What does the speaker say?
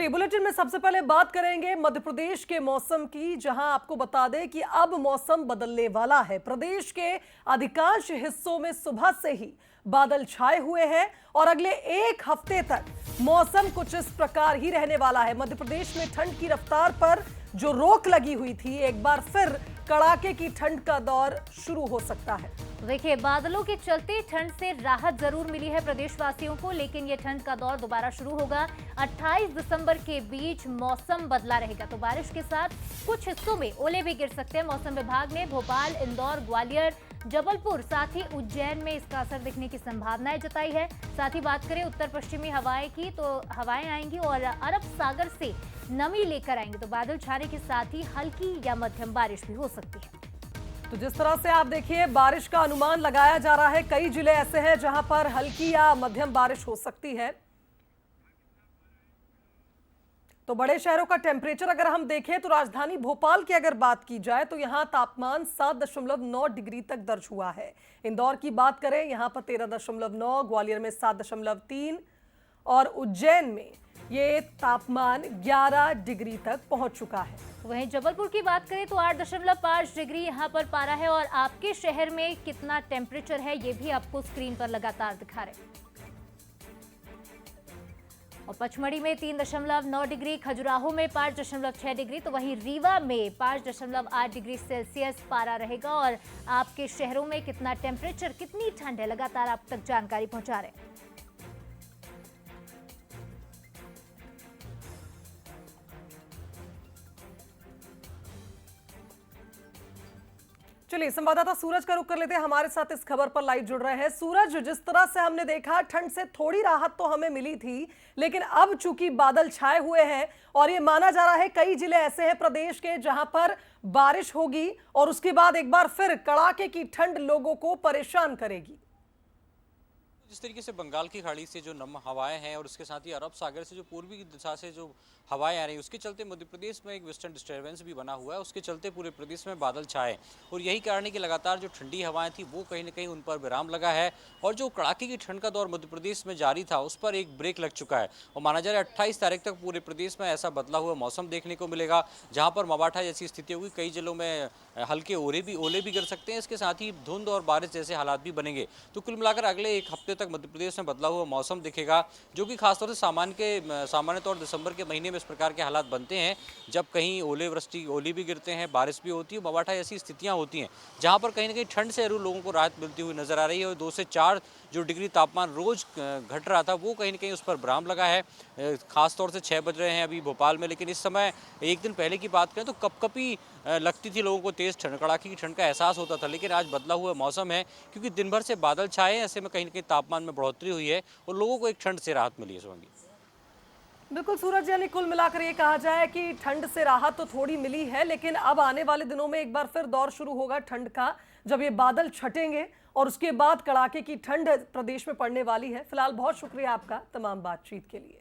चलिए बुलेटिन में सबसे पहले बात करेंगे मध्य प्रदेश के मौसम की, जहां आपको बता दें कि अब मौसम बदलने वाला है। प्रदेश के अधिकांश हिस्सों में सुबह से ही बादल छाए हुए हैं और अगले एक हफ्ते तक मौसम कुछ इस प्रकार ही रहने वाला है। मध्य प्रदेश में ठंड की रफ्तार पर जो रोक लगी हुई थी, एक बार फिर कड़ाके की ठंड का दौर शुरू हो सकता है। देखिए, बादलों के चलते ठंड से राहत जरूर मिली है प्रदेशवासियों को, लेकिन ये ठंड का दौर दोबारा शुरू होगा। 28 दिसंबर के बीच मौसम बदला रहेगा, तो बारिश के साथ कुछ हिस्सों में ओले भी गिर सकते हैं। मौसम विभाग ने भोपाल, इंदौर, ग्वालियर, जबलपुर साथ ही उज्जैन में इसका असर दिखने की संभावनाएं जताई है। साथ ही बात करें उत्तर पश्चिमी हवाएं की, तो हवाएं आएंगी और अरब सागर से नमी लेकर आएंगे, तो बादल छाने के साथ ही हल्की या मध्यम बारिश भी हो सकती है। तो जिस तरह से आप देखिए बारिश का अनुमान लगाया जा रहा है, कई जिले ऐसे हैं जहां पर हल्की या मध्यम बारिश हो सकती है। तो बड़े शहरों का टेम्परेचर अगर हम देखें तो राजधानी भोपाल की अगर बात की जाए तो यहां तापमान 7.9 डिग्री तक दर्ज हुआ है। इंदौर की बात करें, यहां पर 13.9, ग्वालियर में 7.3 और उज्जैन में ये तापमान 11 डिग्री तक पहुंच चुका है। वहीं जबलपुर की बात करें तो 8.5 डिग्री यहां पर पारा है और आपके शहर में कितना टेम्परेचर है ये भी आपको स्क्रीन पर लगातार दिखा रहे हैं। और पचमढ़ी में 3.9 डिग्री, खजुराहो में 5.6 डिग्री, तो वहीं रीवा में 5.8 डिग्री सेल्सियस पारा रहेगा। और आपके शहरों में कितना टेम्परेचर, कितनी ठंड है, लगातार आप तक जानकारी पहुंचा रहे हैं। चलिए संवाददाता सूरज का रुख कर लेते हैं, हमारे साथ इस खबर पर लाइव जुड़ रहे हैं। सूरज, जिस तरह से हमने देखा ठंड से थोड़ी राहत तो हमें मिली थी, लेकिन अब चूंकि बादल छाए हुए हैं और ये माना जा रहा है कई जिले ऐसे हैं प्रदेश के जहां पर बारिश होगी और उसके बाद एक बार फिर कड़ाके की ठंड लोगों को परेशान करेगी। जिस तरीके से बंगाल की खाड़ी से जो नम हवाएं हैं और उसके साथ ही अरब सागर से जो पूर्वी दिशा से जो हवाएं आ रही हैं, उसके चलते मध्य प्रदेश में एक वेस्टर्न डिस्टर्बेंस भी बना हुआ है। उसके चलते पूरे प्रदेश में बादल छाए और यही कारण है कि लगातार जो ठंडी हवाएं थी वो कहीं ना कहीं उन पर विराम लगा है और जो कड़ाके की ठंड का दौर मध्य प्रदेश में जारी था उस पर एक ब्रेक लग चुका है। और माना जा रहा है 28 तारीख तक पूरे प्रदेश में ऐसा बदला हुआ मौसम देखने को मिलेगा, जहाँ पर मवाठा जैसी स्थिति होगी। कई जिलों में हल्के ओले भी गिर सकते हैं, इसके साथ ही धुंध और बारिश जैसे हालात भी बनेंगे। तो कुल मिलाकर अगले एक हफ्ते तक मध्य प्रदेश में बदला हुआ मौसम दिखेगा, जो कि खासतौर से सामान्य तौर दिसंबर के महीने में इस प्रकार के हालात बनते हैं, जब कहीं ओले भी गिरते हैं, बारिश भी होती है, मवाठा ऐसी स्थितियां होती हैं, जहां पर कहीं ना कहीं ठंड से जरूर लोगों को राहत मिलती हुई नजर आ रही है। और 2 से 4 जो डिग्री तापमान रोज घट रहा था वो कहीं ना कहीं उस पर विराम लगा है। खासतौर से 6 बज रहे हैं अभी भोपाल में, लेकिन इस समय एक दिन पहले की बात करें तो कपकपी लगती थी लोगों को, तेज ठंड कड़ाके की ठंड का एहसास होता था। लेकिन आज बदला हुआ मौसम है, क्योंकि दिन भर से बादल छाए हैं, ऐसे में कहीं ना कहीं तापमान में बढ़ोतरी हुई है और लोगों को एक ठंड से राहत मिली है। सोंगी बिल्कुल सूरज, यानी कुल मिलाकर ये कहा जाए कि ठंड से राहत तो थोड़ी मिली है, लेकिन अब आने वाले दिनों में एक बार फिर दौर शुरू होगा ठंड का, जब ये बादल छटेंगे और उसके बाद कड़ाके की ठंड प्रदेश में पड़ने वाली है। फिलहाल बहुत शुक्रिया आपका तमाम बातचीत के लिए।